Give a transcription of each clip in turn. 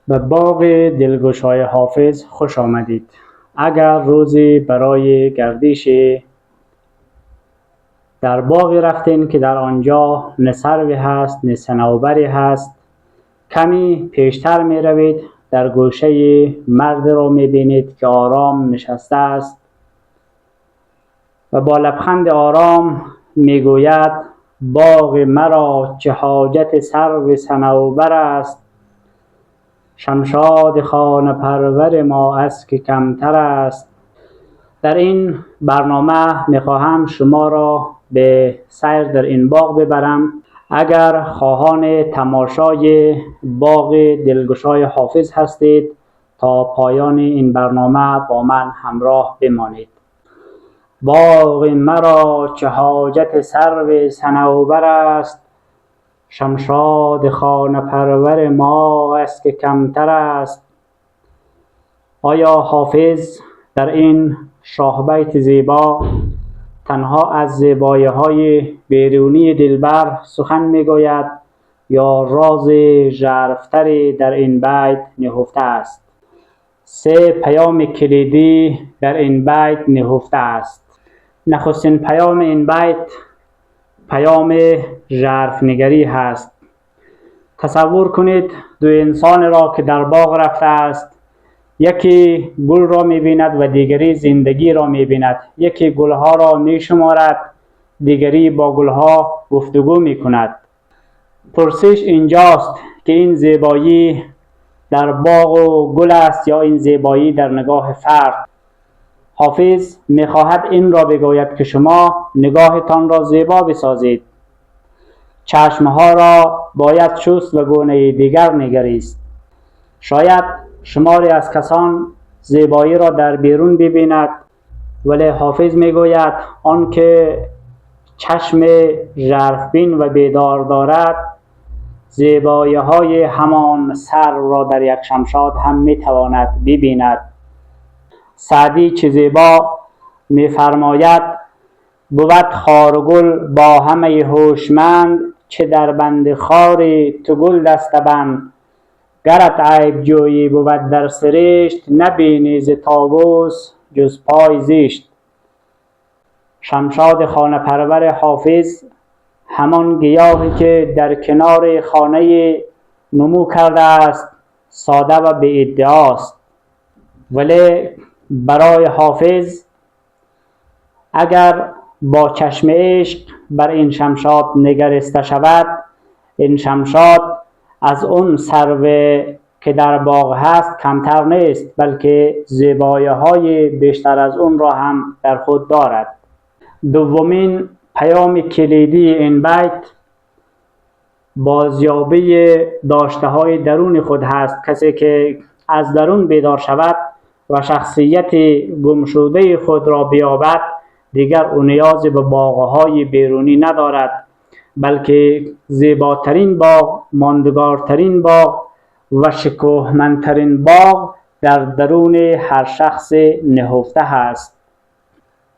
به باغ دلگشای حافظ خوش آمدید. اگر روزی برای گردش در باغی رفتین که در آنجا نه سروی هست نه صنوبری هست، کمی پیشتر می روید، در گوشه مرد را می بینید که آرام نشسته است و با لبخند آرام می گوید باغ مرا چه حاجت سرو صنوبر است، شمشاد خانه پرور ما از که کمتر است. در این برنامه میخواهم شما را به سیر در این باغ ببرم. اگر خواهان تماشای باغ دلگشای حافظ هستید تا پایان این برنامه با من همراه بمانید. باغ مرا چه حاجت سرو صنوبر است، شمشاد خانه پرور ما است که کمتر است. آیا حافظ در این شاهبیت زیبا تنها از زیبایی‌های بیرونی دلبر سخن می‌گوید یا راز ژرف‌تری در این بیت نهفته است؟ 3 پیام کلیدی در این بیت نهفته است. نخستین پیام این بیت پیام ژرف‌نگری هست. تصور کنید 2 انسان را که در باغ رفته است، یکی گل را می‌بیند و دیگری زندگی را می‌بیند. یکی گلها را می‌شمارد، دیگری با گلها گفتگو می‌کند. پرسش اینجاست که این زیبایی در باغ و گل است یا این زیبایی در نگاه فرد؟ حافظ می‌خواهد این را بگوید که شما نگاهتان را زیبا بسازید. چشمها را باید شست و گونه دیگر نگریست. شاید شماری از کسان زیبایی را در بیرون ببیند، ولی حافظ میگوید آن که چشم ژرفبین و بیدار دارد زیبایی های همان سر را در یک شمشاد هم میتواند ببیند. سعدی چه زیبا میفرماید بود خار و گل با همه هوشمند، چه در بند خار تو گل دستبند. گرت عیب جویی بود در سرشت، نبینی ز طاووس جز پای زشت. شمشاد خانه پرور حافظ همان گیاهی که در کنار خانه نمو کرده است، ساده و بی ادعاست، ولی برای حافظ اگر با چشم عشق بر این شمشاد نگریسته شود، این شمشاد از اون سرو که در باغ هست کمتر نیست، بلکه زیبایی‌های بیشتر از اون را هم در خود دارد. دومین پیام کلیدی این بیت بازیابی داشته‌های درون خود هست. کسی که از درون بیدار شود و شخصیت گمشده خود را بیابد، دیگر او نیازی به باغ‌های بیرونی ندارد، بلکه زیباترین باغ، ماندگارترین باغ و شکوهمندترین باغ در درون هر شخص نهفته هست.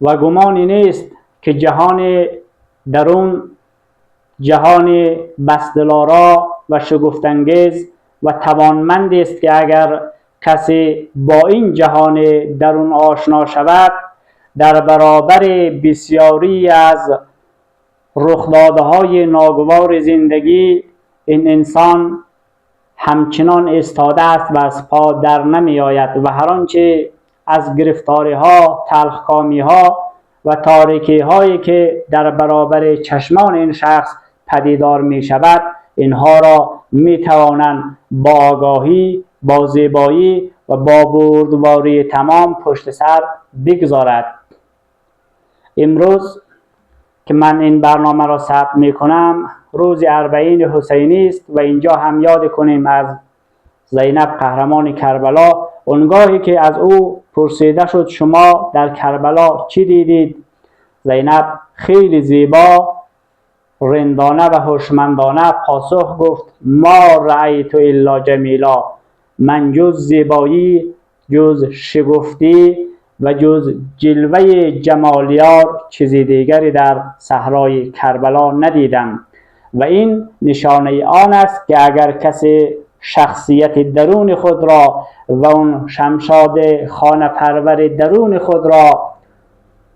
و گمانی نیست که جهان درون جهان بس دلارا و شگفت‌انگیز و توانمند است که اگر کسی با این جهان درون آشنا شود، در برابر بسیاری از رخدادهای ناگوار زندگی این انسان همچنان ایستاده است و از پا در نمی آید و هر آنچه از گرفتاری ها، تلخکامی ها و تاریکی هایی که در برابر چشمان این شخص پدیدار می شود، اینها را می توانند با آگاهی، با زیبایی و با بردباری تمام پشت سر بگذارد. امروز که من این برنامه را ثبت می کنم روز 40 حسینی است و اینجا هم یاد کنیم از زینب قهرمان کربلا. اونگاهی که از او پرسیده شد شما در کربلا چی دیدید، زینب خیلی زیبا، رندانه و هوشمندانه پاسخ گفت ما رأیت الا جمیلا، من جز زیبایی، جز شگفتی و جز جلوه جمالیار چیزی دیگری در صحرای کربلا ندیدم. و این نشانه آن است که اگر کسی شخصیت درون خود را و اون شمشاد خانه پرور درون خود را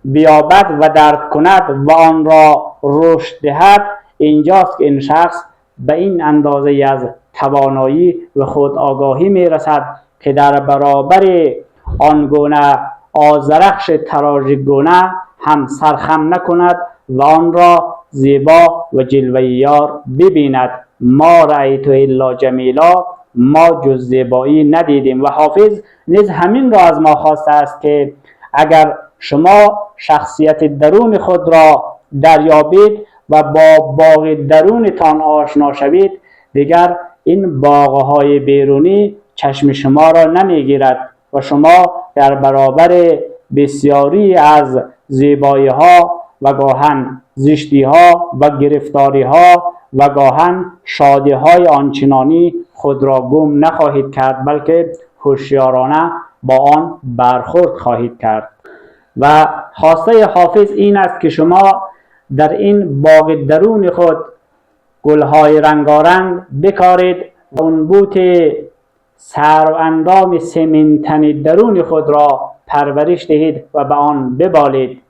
بیابد و درک کند و آن را رشد دهد، اینجاست که این شخص به این اندازه از توانایی و خود آگاهی می رسد که در برابر آنگونه آذرخش تراژیک‌گونه هم سرخم نکند و آن را زیبا و جلوه‌یار ببیند. ما رأیت الا جمیلا، ما جز زیبایی ندیدیم. و حافظ نیز همین را از ما خواسته است که اگر شما شخصیت درون خود را دریابید و با باغ درونتان آشنا شوید، دیگر این باغ‌های بیرونی چشم شما را نمیگیرد و شما در برابر بسیاری از زیبایی‌ها و گاهن زشتی‌ها و گرفتاری‌ها و گاهن شادی‌های آنچنانی خود را گم نخواهید کرد، بلکه هوشیارانه با آن برخورد خواهید کرد. و خواسته حافظ این است که شما در این باغ درون خود گل‌های رنگارنگ بکارید و اون بوت سر و اندام سیمین‌تن درون خود را پرورش دهید و به آن ببالید.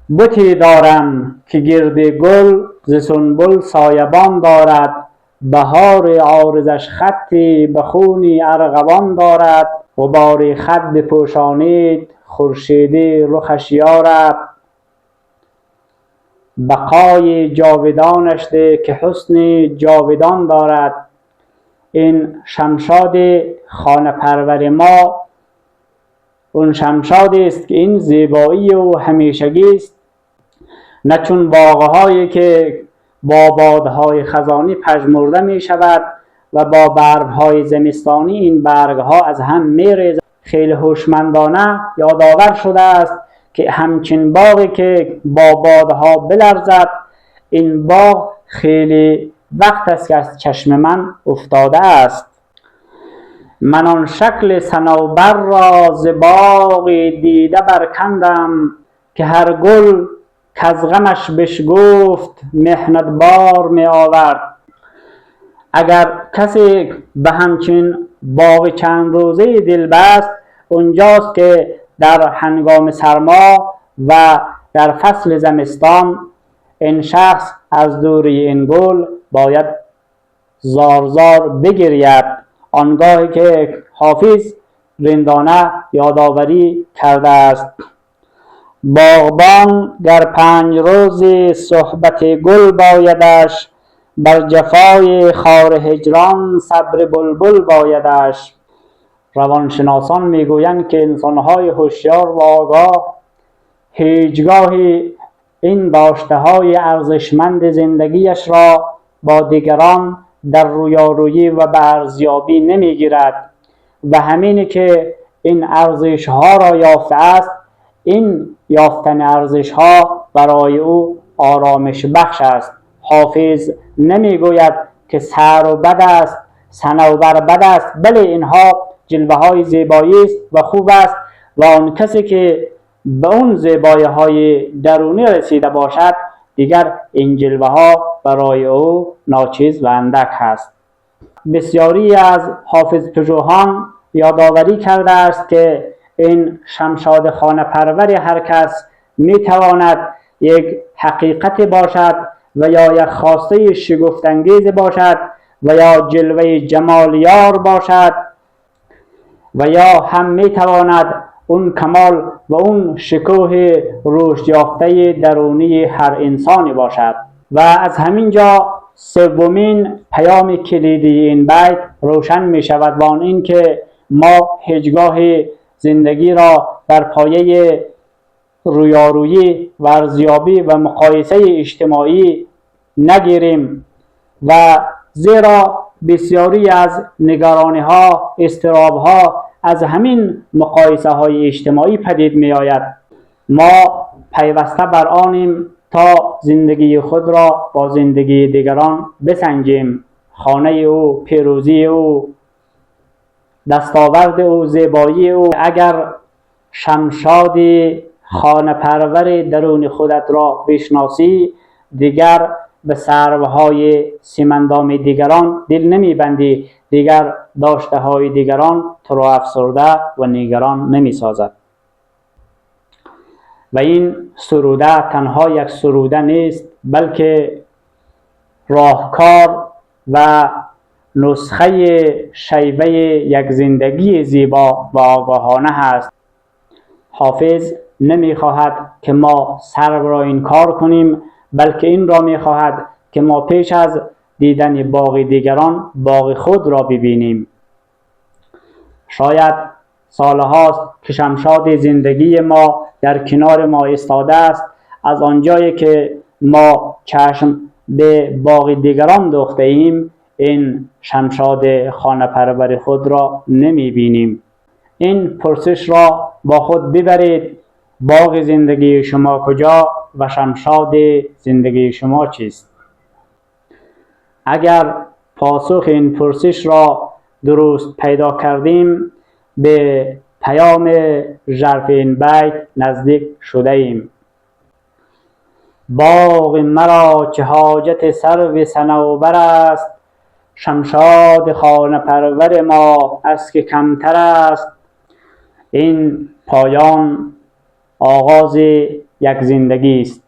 بوتی دارم که گرد گل ز سنبل سایبان دارد، بهار عارضش خطی به خونی ارغوان دارد، غبار خط بپوشانید خورشیدی رخش یارب، بقای جاودانش ده که حسن جاودان دارد. این شمشاد خانه پرور ما اون شمشادی است که این زیبایی و همیشگی است، نه چون باغ‌هایی که با بادهای خزانی پژمرده می شود و با برگ‌های زمستانی این برگ‌ها از هم می ریزد. خیلی هوشمندانه یادآور شده است که همچین باغی که با بادها بلرزد، این باغ خیلی وقت است که از چشم من افتاده است. من آن شکل صنوبر را ز باغی دیده برکندم، که هر گل کز غمش بشگفت محنت بار می آورد. اگر کسی به همچین باغ چند روزه دل بست، اونجاست که در هنگام سرما و در فصل زمستان این شخص از دوری این گل باید زار زار بگرید، آنگاهی که حافظ رندانه یادآوری کرده است: باغبان گر 5 روز صحبت گل بایدش، بر جفای خار هجران صبر بلبل بایدش. روانشناسان میگویند که انسان‌های هوشیار و آگاه هیچگاهی این داشته‌های ارزشمند زندگیش را با دیگران در رویارویی و به ارزیابی نمیگیرد و همینی که این ارزش‌ها را یافته است، این یافتن ارزش‌ها برای او آرامش بخش است. حافظ نمیگوید که سر و بد است، صنوبر بد است، بله اینها جلوه‌های زیبایی است و خوب است و آن کسی که به اون زیبایی‌های درونی رسیده باشد، دیگر این جلوه‌ها برای او ناچیز و اندک است. بسیاری از حافظ پژوهان یادآوری کرده است که این شمشاد خانه پرور هر کس میتواند یک حقیقت باشد و یا یک خواسته شگفت‌انگیز باشد و یا جلوه جمالیار باشد و یا هم میتواند اون کمال و اون شکوه رشد یافته درونی هر انسانی باشد. و از همین جا سومین پیام کلیدی این بیت روشن می شود و آن این که ما هیچگاه زندگی را بر پایه رویارویی و ارزیابی و مقایسه اجتماعی نگیریم و زیرا بسیاری از نگرانی ها، اضطراب ها از همین مقایسه های اجتماعی پدید می آید. ما پیوسته بر آنیم تا زندگی خود را با زندگی دیگران بسنجیم. خانه او، پیروزی او، دستاورد او، زیبایی او. اگر شمشاد خانه پرور درون خودت را بشناسی، دیگر به سروهای سیمندام دیگران دل نمیبندی، دیگر داشته های دیگران تو را افسرده و نگران نمی سازد. و این سروده تنها یک سروده نیست، بلکه راهکار و نسخه شیوه یک زندگی زیبا و آگاهانه است. حافظ نمی خواهد که ما سر را انکار کنیم، بلکه این را می خواهد که ما پیش از دیدن باغ دیگران باغ خود را ببینیم. شاید سالهاست که شمشاد زندگی ما در کنار ما ایستاده است. از آنجایی که ما چشم به باغ دیگران دوخته ایم، این شمشاد خانه پرور خود را نمی بینیم. این پرسش را با خود ببرید: باغ زندگی شما کجا و شمشاد زندگی شما چیست؟ اگر پاسخ این پرسش را درست پیدا کردیم، به پیام ژرف این بیت نزدیک شده ایم. باغ مرا چه حاجت سرو صنوبر است، شمشاد خانه پرور ما از که کمتر است. این پایان آغاز یک زندگی است.